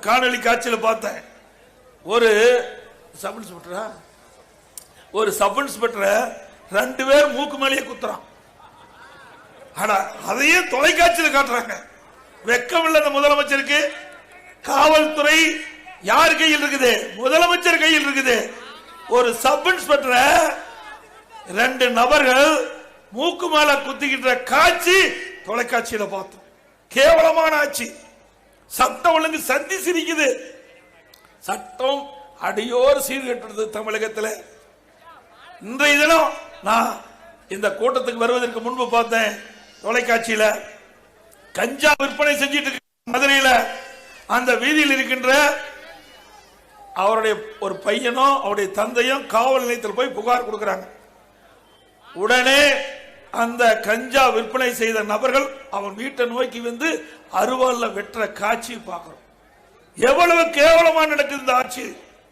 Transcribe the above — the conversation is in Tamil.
காணொலி காட்சியில் பார்த்தேன். ஒரு சப் இன்ஸ்பெக்டரா ஒரு சப் இன்ஸ்பெக்டரை 2 பேர் மூக்கு மேலேயே குத்துறான். ஆனா அதையே தொலைக்காட்சியில் காட்டுறாங்க. வெக்கம் இல்ல இந்த முதலமைச்சருக்கு. காவல்துறை யார் கையில் இருக்குது? முதலமைச்சர் கையில் இருக்குது. ஒரு சப் இன்ஸ்பெக்டரை 2 நபர்கள் மூக்கு மேல குத்திக்கிட்ட காட்சி தொலைக்காட்சியில பார்த்தோம். கேவலமான ஆட்சி. சட்டம் ஒழுங்கு சந்தி சிரிக்குது. சட்டம் அடியோர் சீர்கெட்டது தமிழகத்தில். இன்றைய தினம் நான் இந்த கூட்டத்துக்கு வருவதற்கு முன்பு பார்த்தேன் தொலைக்காட்சியில கஞ்சா விற்பனை செஞ்சிட்டு மதுரையில் அந்த வீதியில் இருக்கின்ற அவருடைய ஒரு பையனும் அவருடைய தந்தையும் காவல் நிலையத்தில் போய் புகார் கொடுக்கிறாங்க. உடனே அந்த கஞ்சா விற்பனை செய்த நபர்கள் அவன் வீட்டை நோக்கி வந்து அருவாள்ல வெற்ற காட்சி பார்க்கிறோம். எவ்வளவு கேவலமா நடக்குது இந்த ஆட்சி.